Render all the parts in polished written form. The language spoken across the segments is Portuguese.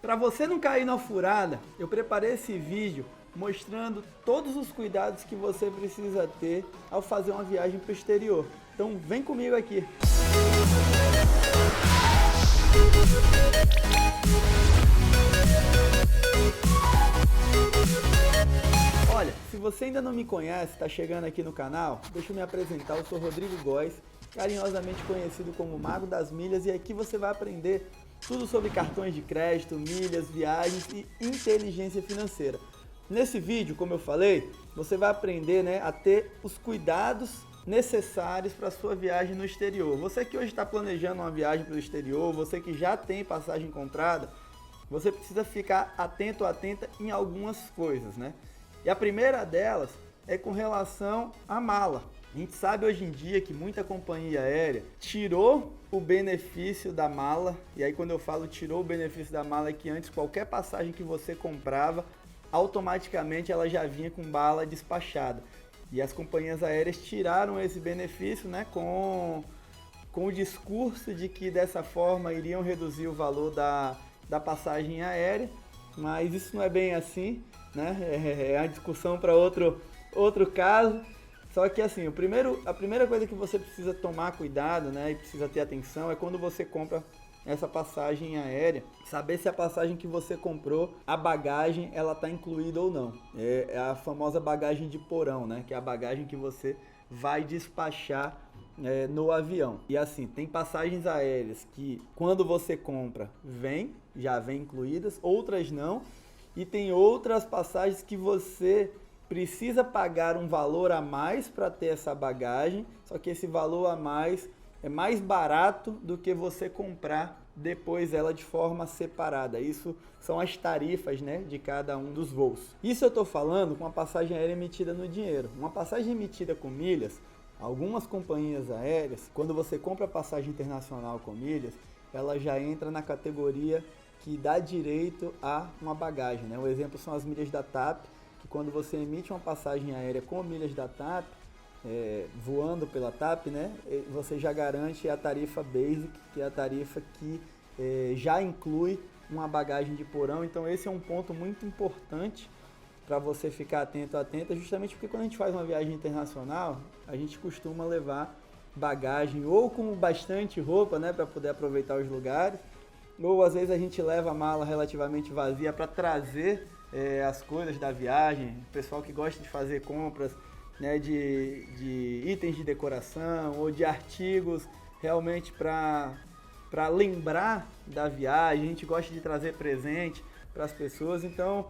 Para você não cair na furada, eu preparei esse vídeo mostrando todos os cuidados que você precisa ter ao fazer uma viagem para o exterior. Então vem comigo aqui. Olha, se você ainda não me conhece, está chegando aqui no canal, deixa eu me apresentar, eu sou Rodrigo Góes, carinhosamente conhecido como Mago das Milhas, e aqui você vai aprender tudo sobre cartões de crédito, milhas, viagens e inteligência financeira. Nesse vídeo, como eu falei, você vai aprender, a ter os cuidados necessários para a sua viagem no exterior. Você que hoje está planejando uma viagem para o exterior, você que já tem passagem comprada, você precisa ficar atento ou atenta em algumas coisas, E a primeira delas é com relação à mala. A gente sabe hoje em dia que muita companhia aérea tirou o benefício da mala, e aí quando eu falo tirou o benefício da mala é que antes qualquer passagem que você comprava, automaticamente ela já vinha com bala despachada. E as companhias aéreas tiraram esse benefício, com o discurso de que dessa forma iriam reduzir o valor da passagem aérea, mas isso não é bem assim, É uma discussão para outro caso. Só que assim, a primeira coisa que você precisa tomar cuidado, e precisa ter atenção é quando você compra essa passagem aérea, saber se a passagem que você comprou, a bagagem, ela está incluída ou não. É a famosa bagagem de porão, que é a bagagem que você vai despachar no avião. E assim, tem passagens aéreas que quando você compra, já vem incluídas, outras não. E tem outras passagens que você precisa pagar um valor a mais para ter essa bagagem, só que esse valor a mais é mais barato do que você comprar depois ela de forma separada. Isso são as tarifas, de cada um dos voos. Isso eu estou falando com uma passagem aérea emitida no dinheiro. Uma passagem emitida com milhas, algumas companhias aéreas, quando você compra passagem internacional com milhas, ela já entra na categoria que dá direito a uma bagagem. O exemplo são as milhas da TAP, que quando você emite uma passagem aérea com milhas da TAP, voando pela TAP, você já garante a tarifa Basic, que é a tarifa que já inclui uma bagagem de porão. Então esse é um ponto muito importante para você ficar atento ou atenta, justamente porque quando a gente faz uma viagem internacional, a gente costuma levar bagagem ou com bastante roupa, para poder aproveitar os lugares, ou às vezes a gente leva a mala relativamente vazia para trazer as coisas da viagem. O pessoal que gosta de fazer compras de itens de decoração ou de artigos realmente para lembrar da viagem, a gente gosta de trazer presente para as pessoas, então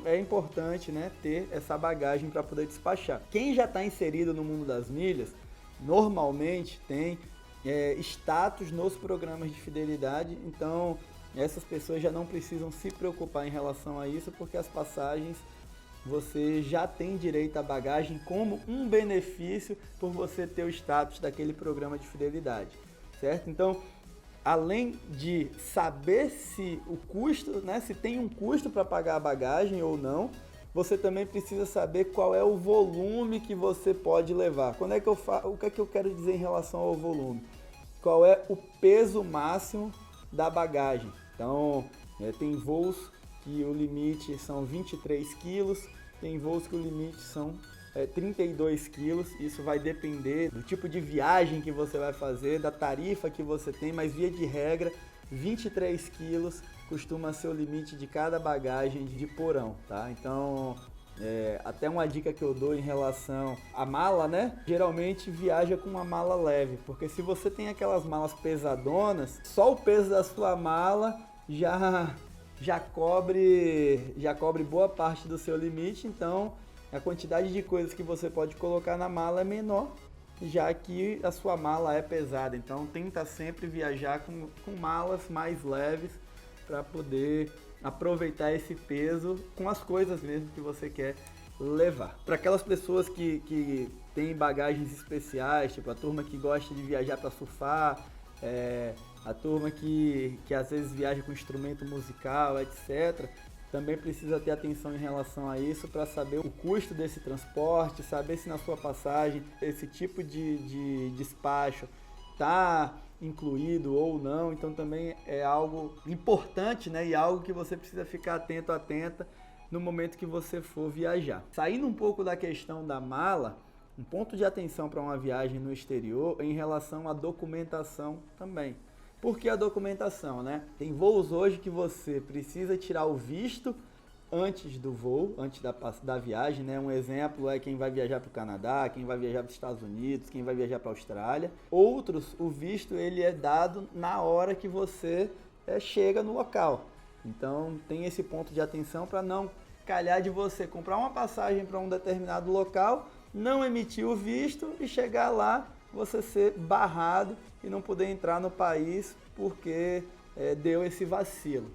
é importante ter essa bagagem para poder despachar. Quem já está inserido no mundo das milhas, normalmente tem status nos programas de fidelidade, então essas pessoas já não precisam se preocupar em relação a isso, porque as passagens você já tem direito à bagagem como um benefício por você ter o status daquele programa de fidelidade, certo? Então, além de saber se o custo, se tem um custo para pagar a bagagem ou não, você também precisa saber qual é o volume que você pode levar. O que é que eu quero dizer em relação ao volume? Qual é o peso máximo da bagagem? Então, tem voos que o limite são 23 quilos, tem voos que o limite são 32 quilos. Isso vai depender do tipo de viagem que você vai fazer, da tarifa que você tem, mas via de regra, 23 quilos costuma ser o limite de cada bagagem de porão, tá? Então, até uma dica que eu dou em relação à mala, geralmente viaja com uma mala leve, porque se você tem aquelas malas pesadonas, só o peso da sua mala já cobre boa parte do seu limite. Então a quantidade de coisas que você pode colocar na mala é menor, já que a sua mala é pesada. Então tenta sempre viajar com malas mais leves para poder aproveitar esse peso com as coisas mesmo que você quer levar. Para aquelas pessoas que têm bagagens especiais, tipo a turma que gosta de viajar para surfar, a turma que às vezes viaja com instrumento musical, etc., também precisa ter atenção em relação a isso para saber o custo desse transporte, saber se na sua passagem esse tipo de despacho está incluído ou não, então também é algo importante, né? E algo que você precisa ficar atenta no momento que você for viajar. Saindo um pouco da questão da mala, um ponto de atenção para uma viagem no exterior em relação à documentação também. Por que a documentação, né? Tem voos hoje que você precisa tirar o visto antes do voo, antes da viagem, né? Um exemplo é quem vai viajar para o Canadá, quem vai viajar para os Estados Unidos, quem vai viajar para a Austrália. Outros, o visto ele é dado na hora que você chega no local. Então tem esse ponto de atenção para não calhar de você comprar uma passagem para um determinado local, não emitir o visto e chegar lá você ser barrado e não poder entrar no país porque deu esse vacilo.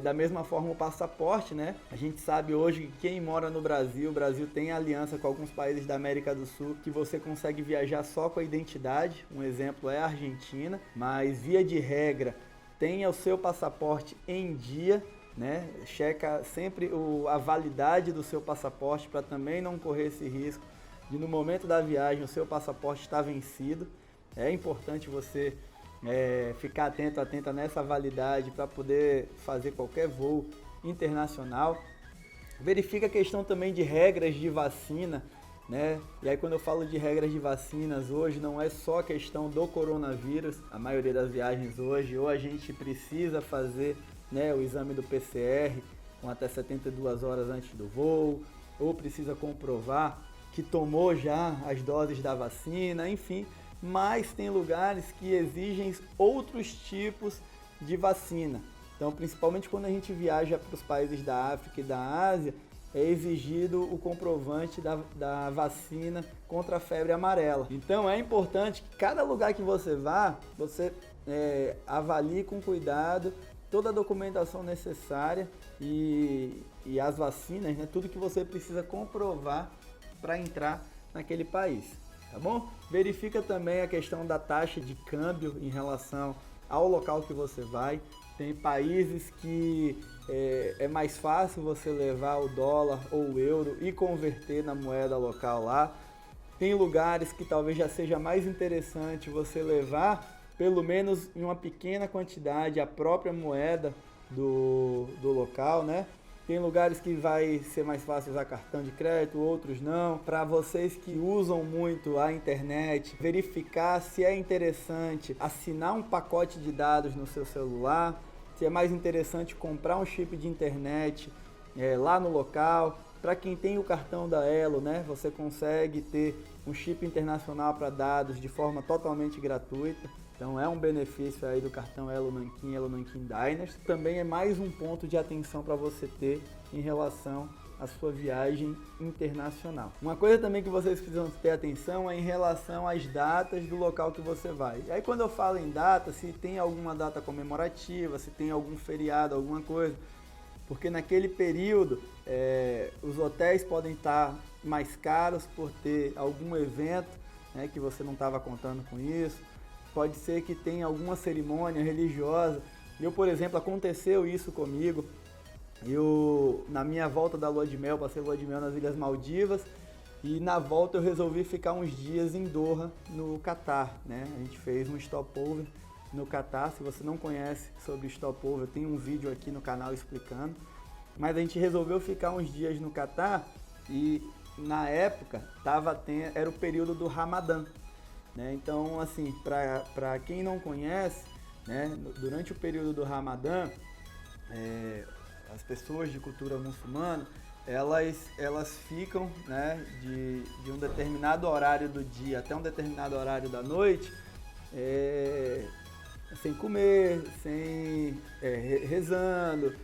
Da mesma forma o passaporte, né? A gente sabe hoje que quem mora no Brasil, o Brasil tem aliança com alguns países da América do Sul que você consegue viajar só com a identidade. Um exemplo é a Argentina, mas via de regra tenha o seu passaporte em dia, né? Checa sempre a validade do seu passaporte para também não correr esse risco de no momento da viagem o seu passaporte está vencido. É importante você ficar atenta nessa validade para poder fazer qualquer voo internacional. Verifica a questão também de regras de vacina, né? E aí quando eu falo de regras de vacinas hoje, não é só a questão do coronavírus. A maioria das viagens hoje, ou a gente precisa fazer, né, o exame do PCR com até 72 horas antes do voo, ou precisa comprovar que tomou já as doses da vacina, enfim. Mas tem lugares que exigem outros tipos de vacina. Então, principalmente quando a gente viaja para os países da África e da Ásia, é exigido o comprovante da vacina contra a febre amarela. Então, é importante que cada lugar que você vá, você avalie com cuidado toda a documentação necessária e as vacinas, né, tudo que você precisa comprovar para entrar naquele país. Tá bom? Verifica também a questão da taxa de câmbio em relação ao local que você vai. Tem países que é mais fácil você levar o dólar ou o euro e converter na moeda local lá. Tem lugares que talvez já seja mais interessante você levar, pelo menos em uma pequena quantidade, a própria moeda do local, né? Tem lugares que vai ser mais fácil usar cartão de crédito, outros não. Para vocês que usam muito a internet, verificar se é interessante assinar um pacote de dados no seu celular, se é mais interessante comprar um chip de internet lá no local. Para quem tem o cartão da Elo, né, você consegue ter um chip internacional para dados de forma totalmente gratuita. Então é um benefício aí do cartão Elo Nankin Diners. Também é mais um ponto de atenção para você ter em relação à sua viagem internacional. Uma coisa também que vocês precisam ter atenção é em relação às datas do local que você vai. E aí quando eu falo em data, se tem alguma data comemorativa, se tem algum feriado, alguma coisa, porque naquele período os hotéis podem estar mais caros por ter algum evento, né, que você não estava contando com isso. Pode ser que tenha alguma cerimônia religiosa. Eu, por exemplo, aconteceu isso comigo. Na minha volta da lua de mel, passei lua de mel nas Ilhas Maldivas. E na volta eu resolvi ficar uns dias em Doha, no Catar, né? A gente fez um stopover no Catar. Se você não conhece sobre stopover, tem um vídeo aqui no canal explicando. Mas a gente resolveu ficar uns dias no Catar e na época era o período do Ramadã. Né? Então, assim, para quem não conhece, né, durante o período do Ramadã, as pessoas de cultura muçulmana, elas ficam, né, de um determinado horário do dia até um determinado horário da noite, sem comer, rezando,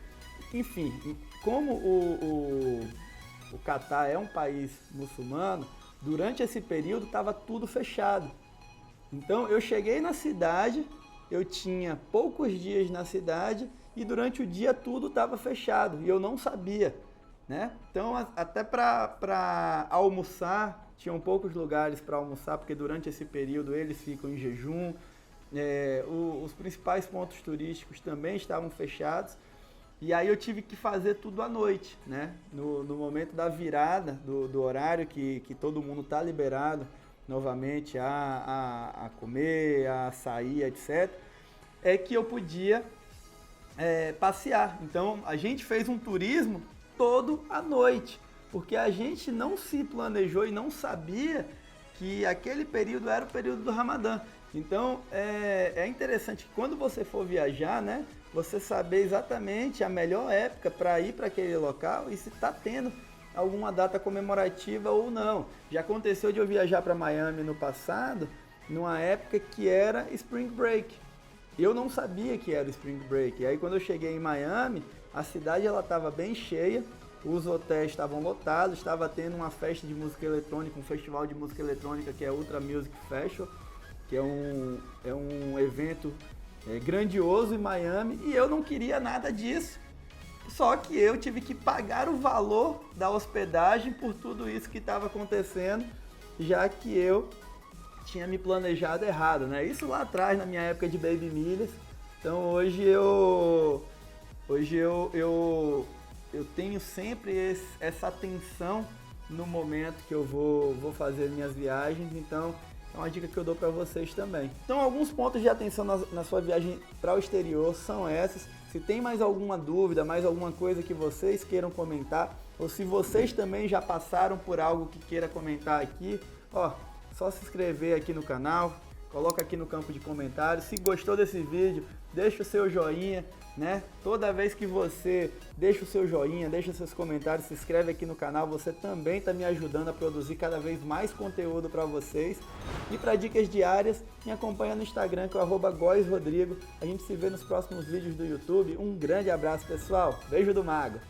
enfim. Como o Catar é um país muçulmano, durante esse período estava tudo fechado. Então eu cheguei na cidade, eu tinha poucos dias na cidade e durante o dia tudo estava fechado e eu não sabia, né? Então até para almoçar, tinham poucos lugares para almoçar, porque durante esse período eles ficam em jejum. Os principais pontos turísticos também estavam fechados. E aí eu tive que fazer tudo à noite, né? No momento da virada do horário, que todo mundo está liberado novamente a comer, a sair, etc., é que eu podia passear. Então a gente fez um turismo todo à noite, porque a gente não se planejou e não sabia que aquele período era o período do Ramadã. Então é interessante que quando você for viajar, né, você saber exatamente a melhor época para ir para aquele local e se está tendo alguma data comemorativa ou não. Já aconteceu de eu viajar para Miami no passado, numa época que era Spring Break. Eu não sabia que era Spring Break. E aí quando eu cheguei em Miami, a cidade ela estava bem cheia, os hotéis estavam lotados, estava tendo uma festa de música eletrônica, um festival de música eletrônica que é Ultra Music Festival, que é um evento grandioso em Miami, e eu não queria nada disso. Só que eu tive que pagar o valor da hospedagem por tudo isso que estava acontecendo, já que eu tinha me planejado errado, né? Isso lá atrás, na minha época de Baby Milhas. Então hoje eu tenho sempre essa atenção no momento que eu vou fazer minhas viagens. Então é uma dica que eu dou para vocês também. Então alguns pontos de atenção na sua viagem para o exterior são esses. Se tem mais alguma dúvida, mais alguma coisa que vocês queiram comentar, ou se vocês também já passaram por algo que queira comentar aqui, só se inscrever aqui no canal, coloca aqui no campo de comentários. Se gostou desse vídeo, deixa o seu joinha, né? Toda vez que você deixa o seu joinha, deixa seus comentários, se inscreve aqui no canal, você também está me ajudando a produzir cada vez mais conteúdo para vocês. E para dicas diárias, me acompanha no Instagram, que é o @GóisRodrigo. A gente se vê nos próximos vídeos do YouTube. Um grande abraço, pessoal. Beijo do Mago.